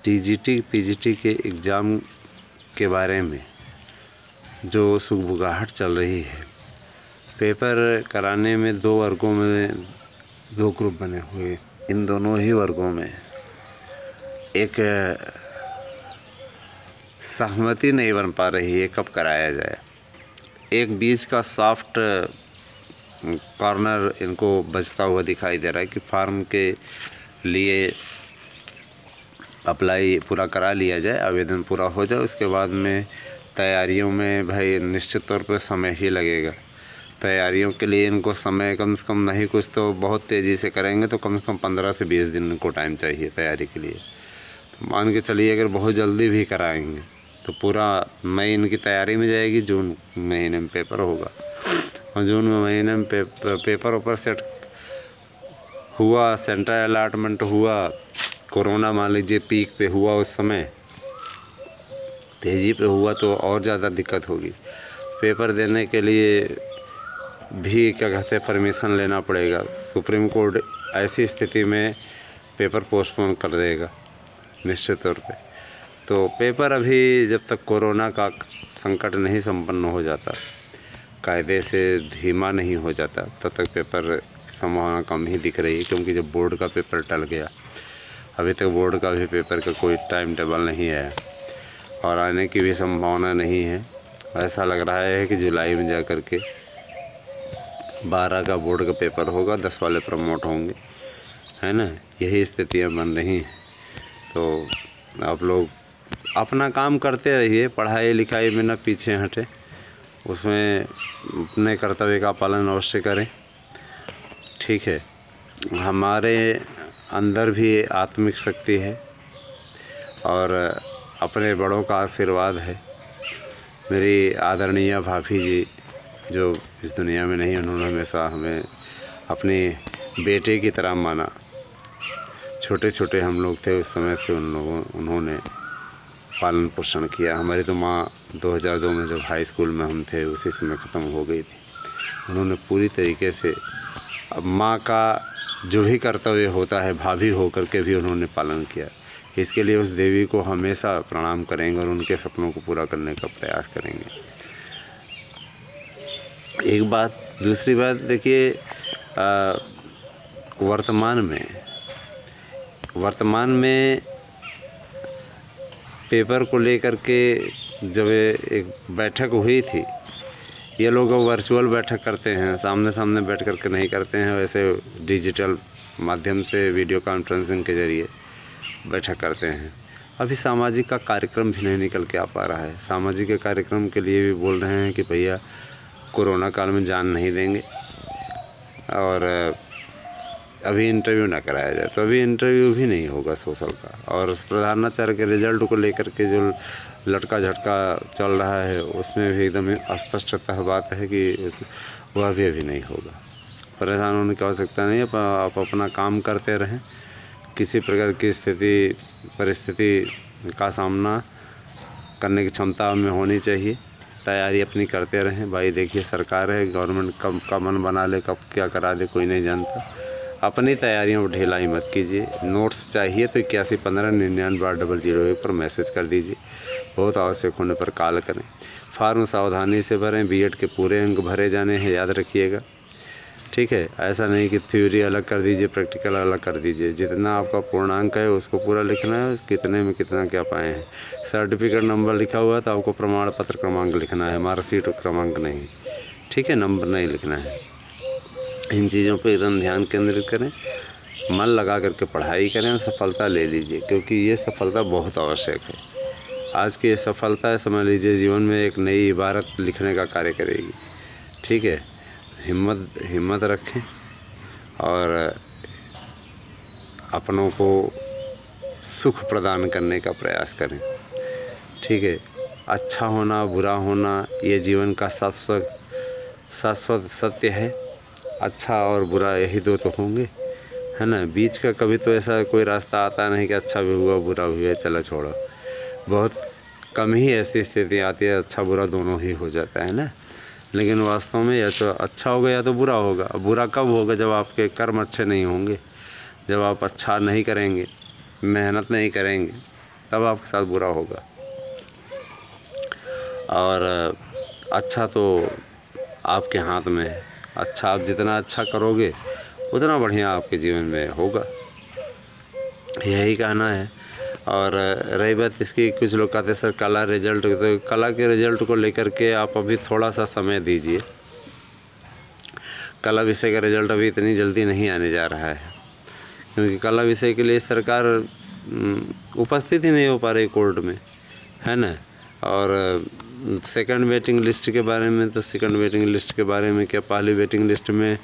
TGT PGT के exam के बारे में जो सुगबुगाहट चल रही है, पेपर कराने में 2 वर्गों में 2 ग्रुप बने हुए। इन दोनों ही वर्गों में एक सहमति नहीं बन पा रही है कब कराया जाए। एक बीच का सॉफ्ट कॉर्नर इनको बचता हुआ दिखाई दे रहा है कि फार्म के लिए अप्लाई पूरा करा लिया जाए, आवेदन पूरा हो जाए, उसके बाद में तैयारियों में भाई निश्चित तौर पर समय ही लगेगा। तैयारियों के लिए इनको समय कम से कम नहीं कुछ तो बहुत तेज़ी से करेंगे तो कम से कम 15 से 20 दिन इनको टाइम चाहिए तैयारी के लिए। तो मान के चलिए अगर बहुत जल्दी भी कराएंगे तो पूरा मई इनकी तैयारी में जाएगी, जून महीने में पेपर होगा और जून महीने में पेपर ऊपर सेट हुआ, सेंटर अलॉटमेंट हुआ, कोरोना मान लीजिए पीक पे हुआ, उस समय तेज़ी पे हुआ तो और ज़्यादा दिक्कत होगी। पेपर देने के लिए भी क्या कहते हैं परमिशन लेना पड़ेगा। सुप्रीम कोर्ट ऐसी स्थिति में पेपर पोस्टपोन कर देगा निश्चित तौर पे। तो पेपर अभी जब तक कोरोना का संकट नहीं संपन्न हो जाता, कायदे से धीमा नहीं हो जाता, तब तक पेपर की संभावना कम ही दिख रही है। क्योंकि जब बोर्ड का पेपर टल गया, अभी तक बोर्ड का भी पेपर का कोई टाइम टेबल नहीं है और आने की भी संभावना नहीं है। ऐसा लग रहा है कि जुलाई में जा कर के 12 का बोर्ड का पेपर होगा, 10 वाले प्रमोट होंगे, है ना। यही स्थितियाँ बन रही हैं। तो आप लोग अपना काम करते रहिए, पढ़ाई लिखाई में न पीछे हटें, उसमें अपने कर्तव्य का पालन अवश्य करें, ठीक है। हमारे अंदर भी आत्मिक शक्ति है और अपने बड़ों का आशीर्वाद है। मेरी आदरणीय भाभी जी जो इस दुनिया में नहीं, उन्होंने हमेशा हमें अपने बेटे की तरह माना। छोटे छोटे हम लोग थे उस समय से उन्होंने पालन पोषण किया। हमारी तो माँ 2002 में जब हाई स्कूल में हम थे उसी समय ख़त्म हो गई थी। उन्होंने पूरी तरीके से अब माँ का जो भी कर्तव्य होता है भाभी होकर के भी उन्होंने पालन किया। इसके लिए उस देवी को हमेशा प्रणाम करेंगे और उनके सपनों को पूरा करने का प्रयास करेंगे। एक बात, दूसरी बात देखिए, वर्तमान में पेपर को लेकर के जब एक बैठक हुई थी, ये लोग वर्चुअल बैठक करते हैं, सामने सामने बैठ कर के नहीं करते हैं, वैसे डिजिटल माध्यम से वीडियो कॉन्फ्रेंसिंग के ज़रिए बैठक करते हैं। अभी सामाजिक का कार्यक्रम भी नहीं निकल के आ पा रहा है। सामाजिक के कार्यक्रम के लिए भी बोल रहे हैं कि भैया कोरोना काल में जान नहीं देंगे और अभी इंटरव्यू ना कराया जाए। तो अभी इंटरव्यू भी नहीं होगा सोशल का। और प्रधानाचार्य के रिजल्ट को लेकर के जो लटका झटका चल रहा है उसमें भी एकदम स्पष्टतः बात है कि वह भी अभी नहीं होगा। परेशान होने की आवश्यकता नहीं है, आप अपना काम करते रहें। किसी प्रकार की परिस्थिति का सामना करने की क्षमता हमें होनी चाहिए। तैयारी अपनी करते रहें। भाई देखिए सरकार है, गवर्नमेंट कब का मन बना ले, कब क्या करा दे कोई नहीं जानता। अपनी तैयारियों में ढिलाई मत कीजिए। नोट्स चाहिए तो 8115998001 पर मैसेज कर दीजिए। बहुत आवश्यक होने पर कॉल करें। फॉर्म सावधानी से भरें। बीएड के पूरे अंक भरे जाने हैं, याद रखिएगा, ठीक है। ऐसा नहीं कि थ्योरी अलग कर दीजिए, प्रैक्टिकल अलग कर दीजिए। जितना आपका पूर्णांक है उसको पूरा लिखना है, कितने में कितना क्या पाए हैं। सर्टिफिकेट नंबर लिखा हुआ है तो आपको प्रमाण पत्र क्रमांक लिखना है, मार्कशीट क्रमांक नहीं, ठीक है, नंबर नहीं लिखना है। इन चीज़ों पर एकदम ध्यान केंद्रित करें, मन लगा करके पढ़ाई करें और सफलता ले लीजिए, क्योंकि ये सफलता बहुत आवश्यक है। आज की ये सफलता समझ लीजिए जीवन में एक नई इबारत लिखने का कार्य करेगी, ठीक है। हिम्मत रखें और अपनों को सुख प्रदान करने का प्रयास करें, ठीक है। अच्छा होना बुरा होना ये जीवन का शाश्वत सत्य है। अच्छा और बुरा यही दो तो होंगे, है ना। बीच का कभी तो ऐसा कोई रास्ता आता नहीं कि अच्छा भी हुआ बुरा भी हुआ, चलो छोड़ो। बहुत कम ही ऐसी स्थिति आती है अच्छा बुरा दोनों ही हो जाता है ना। लेकिन वास्तव में या तो अच्छा होगा या तो बुरा होगा। बुरा कब होगा? जब आपके कर्म अच्छे नहीं होंगे, जब आप अच्छा नहीं करेंगे, मेहनत नहीं करेंगे, तब आपके साथ बुरा होगा। और अच्छा तो आपके हाथ में है। अच्छा आप जितना अच्छा करोगे उतना बढ़िया आपके जीवन में होगा, यही कहना है। और रही बात इसकी, कुछ लोग कहते हैं सर कला रिजल्ट, तो कला के रिजल्ट को लेकर के आप अभी थोड़ा सा समय दीजिए। कला विषय का रिजल्ट अभी इतनी जल्दी नहीं आने जा रहा है, क्योंकि कला विषय के लिए सरकार उपस्थित ही नहीं हो पा रही कोर्ट में, है ना। और सेकंड वेटिंग लिस्ट के बारे में, तो सेकंड वेटिंग लिस्ट के बारे में क्या, पहली वेटिंग लिस्ट में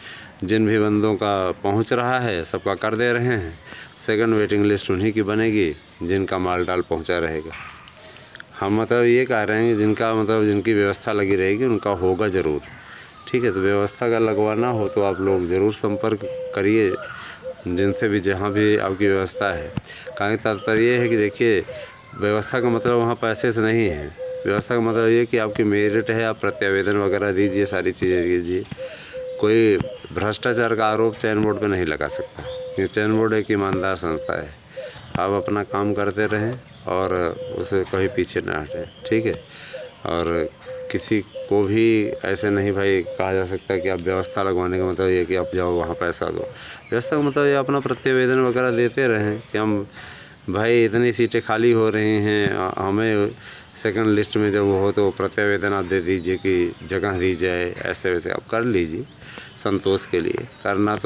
जिन भी बंदों का पहुंच रहा है सबका कर दे रहे हैं। सेकंड वेटिंग लिस्ट उन्हीं की बनेगी जिनका माल डाल पहुंचा रहेगा। हम मतलब ये कह रहे हैं कि जिनका मतलब जिनकी व्यवस्था लगी रहेगी उनका होगा ज़रूर, ठीक है। तो व्यवस्था का लगवाना हो तो आप लोग ज़रूर संपर्क करिए जिनसे भी, जहाँ भी आपकी व्यवस्था है। कहने का तात्पर्य ये है कि देखिए, व्यवस्था का मतलब वहाँ पैसे से नहीं है। व्यवस्था का मतलब ये कि आपकी मेरिट है, आप प्रत्यावेदन वगैरह दीजिए, सारी चीज़ें कीजिए। कोई भ्रष्टाचार का आरोप चयन बोर्ड पे नहीं लगा सकता। ये चयन बोर्ड एक ईमानदार संस्था है। आप अपना काम करते रहें और उसे कभी पीछे ना हटें, ठीक है। और किसी को भी ऐसे नहीं भाई कहा जा सकता कि आप व्यवस्था लगवाने का मतलब ये कि आप जाओ वहाँ पैसा दो। व्यवस्था का मतलब ये अपना प्रत्यावेदन वगैरह देते रहें कि हम भाई इतनी सीटें खाली हो रही हैं, हमें सेकंड लिस्ट में जब हो तो प्रत्यावेदन आप दे दीजिए कि जगह दी जाए। ऐसे वैसे आप कर लीजिए संतोष के लिए। करना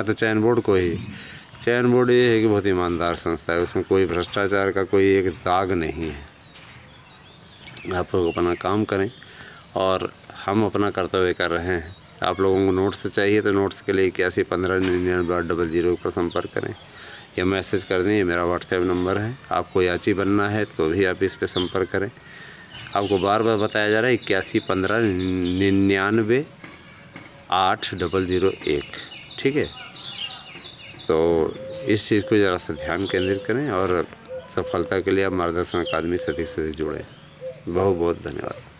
तो चयन बोर्ड को ही। चयन बोर्ड ये है कि बहुत ईमानदार संस्था है, उसमें कोई भ्रष्टाचार का कोई एक दाग नहीं है। आप लोग अपना काम करें और हम अपना कर्तव्य कर रहे हैं। आप लोगों को नोट्स चाहिए तो नोट्स के लिए 811599 पर संपर्क करें या मैसेज कर दें। ये मेरा व्हाट्सएप नंबर है। आपको याची बनना है तो भी आप इस पर संपर्क करें। आपको बार बार बताया जा रहा है 8115998001, ठीक है। तो इस चीज़ को ज़रा सा ध्यान केंद्रित करें और सफलता के लिए आप मार्गदर्शन अकादमी से अधिक जुड़ें। बहुत बहुत धन्यवाद।